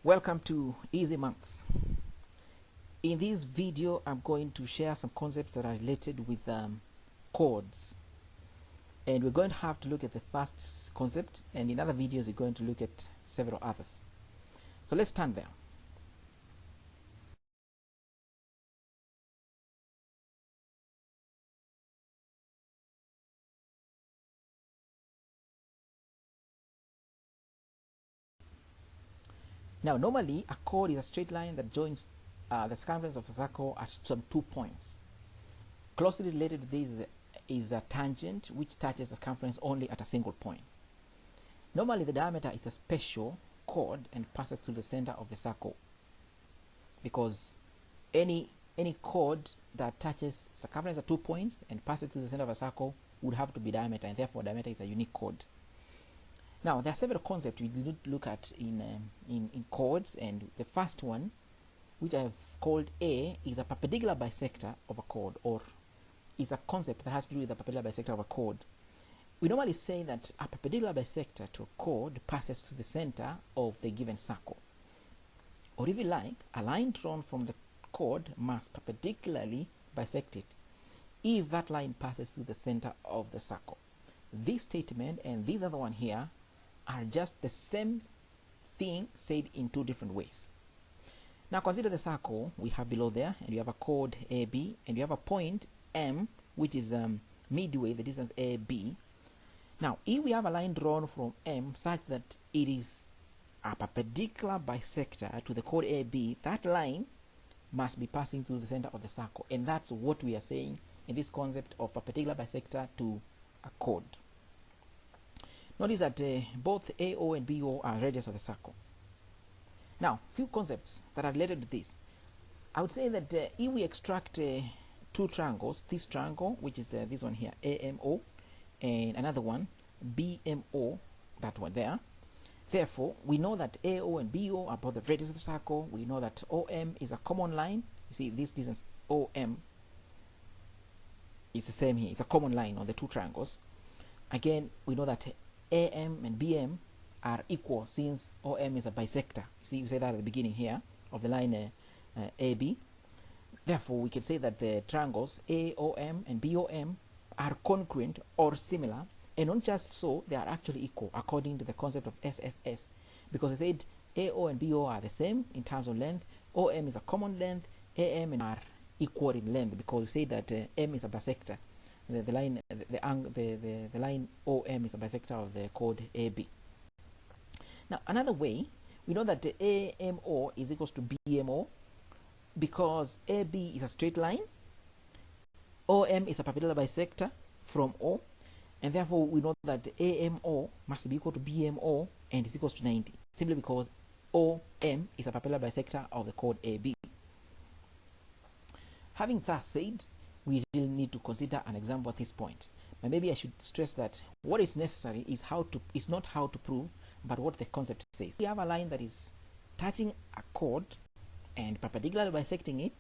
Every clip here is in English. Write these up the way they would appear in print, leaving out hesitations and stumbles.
Welcome to Easy Maths. In this video, I'm going to share some concepts that are related with chords. And we're going to have to look at the first concept, and in other videos, we're going to look at several others. So let's turn there. Now, normally, a chord is a straight line that joins the circumference of a circle at some 2 points. Closely related to this is a tangent, which touches the circumference only at a single point. Normally, the diameter is a special chord and passes through the center of the circle, because any chord that touches circumference at 2 points and passes through the center of a circle would have to be diameter, and therefore diameter is a unique chord. Now, there are several concepts we need to look at in chords, and the first one, which I have called A, is a perpendicular bisector of a chord, or is a concept that has to do with the perpendicular bisector of a chord. We normally say that a perpendicular bisector to a chord passes through the center of the given circle. Or if you like, a line drawn from the chord must perpendicularly bisect it if that line passes through the center of the circle. This statement and this other one here are just the same thing said in two different ways. Now consider the circle we have below there, and you have a chord AB, and you have a point M, which is midway, the distance AB. Now, if we have a line drawn from M such that it is a perpendicular bisector to the chord AB, that line must be passing through the center of the circle, and that's what we are saying in this concept of perpendicular bisector to a chord. Notice that both AO and BO are radius of the circle. Now, few concepts that are related to this. I would say that if we extract two triangles, this triangle, which is this one here, AMO, and another one, BMO, that one there. Therefore, we know that AO and BO are both the radius of the circle. We know that OM is a common line. You see, this distance OM is the same here. It's a common line on the two triangles. Again, we know that AM and BM are equal since OM is a bisector. You see, you say that at the beginning here of the line AB. Therefore, we can say that the triangles AOM and BOM are congruent or similar, and not just so, they are actually equal according to the concept of SSS, because we said AO and BO are the same in terms of length, OM is a common length, AM are equal in length, because we say that M is a bisector. The line OM is a bisector of the chord AB. Now, another way, we know that the AMO is equals to BMO, because AB is a straight line, OM is a perpendicular bisector from O, and therefore we know that AMO must be equal to BMO and is equals to 90, simply because OM is a perpendicular bisector of the chord AB. Having thus said, we really need to consider an example at this point. But maybe I should stress that what is necessary is not how to prove, but what the concept says. We have a line that is touching a chord and perpendicularly bisecting it.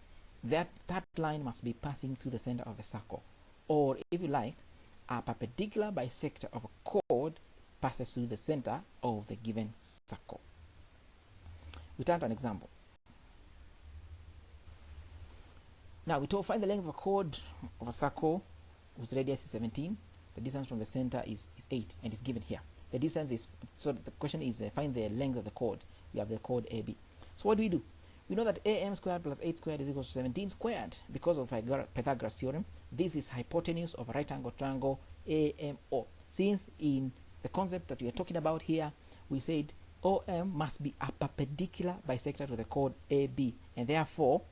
That line must be passing through the center of the circle. Or if you like, a perpendicular bisector of a chord passes through the center of the given circle. We turn to an example. Now we find the length of a chord of a circle whose radius is 17. The distance from the center is 8, and it's given here. The distance is, so the question is find the length of the chord. We have the chord AB. So what do? We know that AM squared plus 8 squared is equals to 17 squared because of Pythagoras theorem. This is hypotenuse of a right angle triangle AMO. Since in the concept that we are talking about here, we said OM must be a perpendicular bisector to the chord AB, and therefore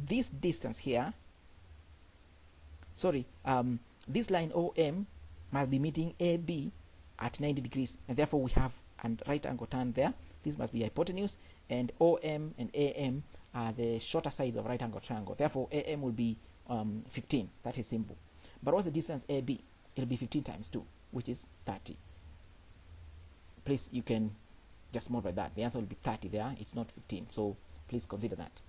this distance here, this line OM must be meeting AB at 90 degrees, and therefore we have a right angle turn there. This must be hypotenuse, and OM and AM are the shorter sides of right angle triangle. Therefore, AM will be 15. That is simple. But what's the distance AB? It'll be 15 times 2, which is 30. Please, you can just multiply that. The answer will be 30 there. It's not 15. So please consider that.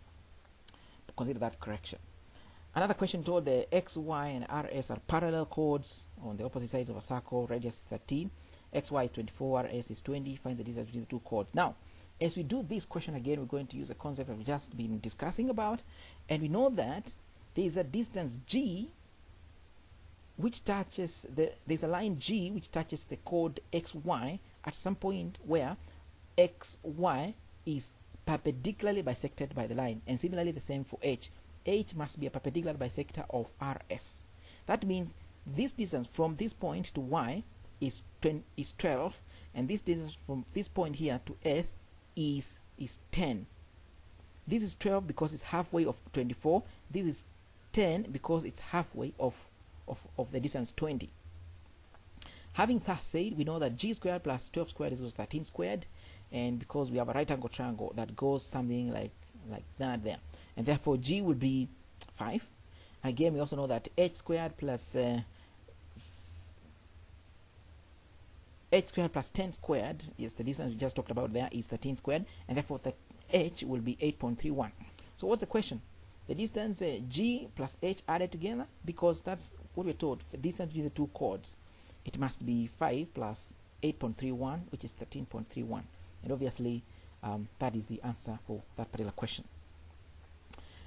Consider that correction. Another question told the X, Y, and RS are parallel chords on the opposite sides of a circle. Radius is 13. XY is 24, RS is 20. Find the distance between the two chords. Now, As we do this question again, we're going to use a concept that we've just been discussing about, and we know that there is a distance G which touches there's a line G which touches the chord XY at some point where XY is perpendicularly bisected by the line, and similarly the same for H. H must be a perpendicular bisector of RS. That means this distance from this point to Y is 12, and this distance from this point here to S is 10. This is 12 because it's halfway of 24. This is 10 because it's halfway of the distance 20. Having thus said, we know that G squared plus 12 squared is equals to 13 squared, and because we have a right angle triangle that goes something like that there, and therefore G will be 5. And again, we also know that H squared plus 10 squared is the distance we just talked about there, is 13 squared, and therefore the H will be 8.31. So what's the question? The distance G plus H added together, because that's what we're told, the distance between the two chords. It must be 5 plus 8.31, which is 13.31. And obviously, that is the answer for that particular question.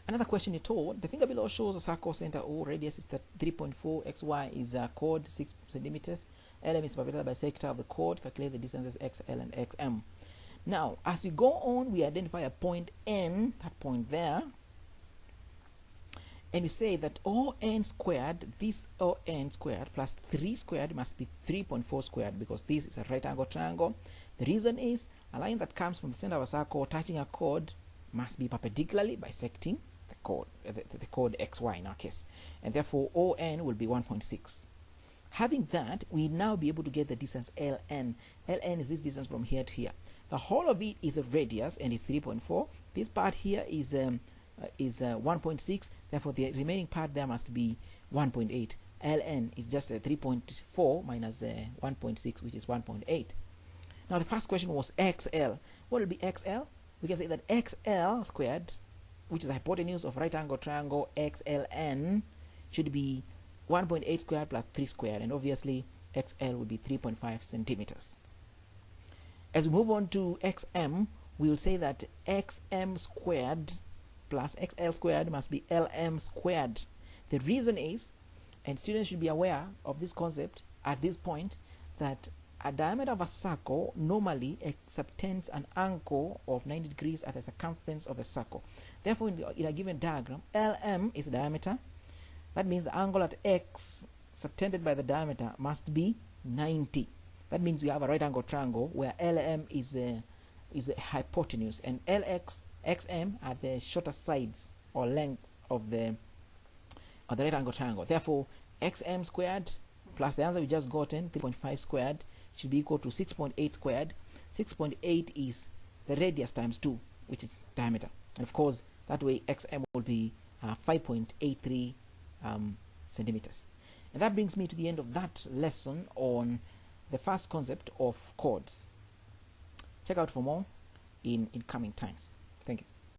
Another question you're told, the figure below shows a circle center O, radius is 3.4, XY is a chord 6 centimeters, LM is perpendicular bisector of the chord, calculate the distances XL and XM. Now, as we go on, we identify a point N, that point there, and we say that ON squared, this ON squared plus 3 squared must be 3.4 squared, because this is a right angle triangle. The reason is a line that comes from the center of a circle touching a chord must be perpendicularly bisecting the chord, the chord XY in our case, and therefore ON will be 1.6. Having that, we now be able to get the distance LN. LN is this distance from here to here. The whole of it is a radius and is 3.4. This part here is 1.6. Therefore, the remaining part there must be 1.8. Ln is just 3.4 minus 1.6, which is 1.8. Now, the first question was XL. What will be XL? We can say that XL squared, which is the hypotenuse of right angle triangle XLN, should be 1.8 squared plus 3 squared, and obviously XL will be 3.5 centimeters. As we move on to XM, we will say that XM squared plus XL squared must be LM squared. The reason is, and students should be aware of this concept at this point, that a diameter of a circle normally subtends an angle of 90 degrees at the circumference of the circle. Therefore, in a given diagram, LM is the diameter. That means the angle at X subtended by the diameter must be 90. That means we have a right angle triangle where LM is a hypotenuse, and LX, XM are the shorter sides or length of the right angle triangle. Therefore, XM squared plus the answer we just gotten, 3.5 squared, should be equal to 6.8 squared. 6.8 is the radius times 2, which is diameter. And of course, that way XM will be 5.83 centimeters. And that brings me to the end of that lesson on the first concept of chords. Check out for more in coming times.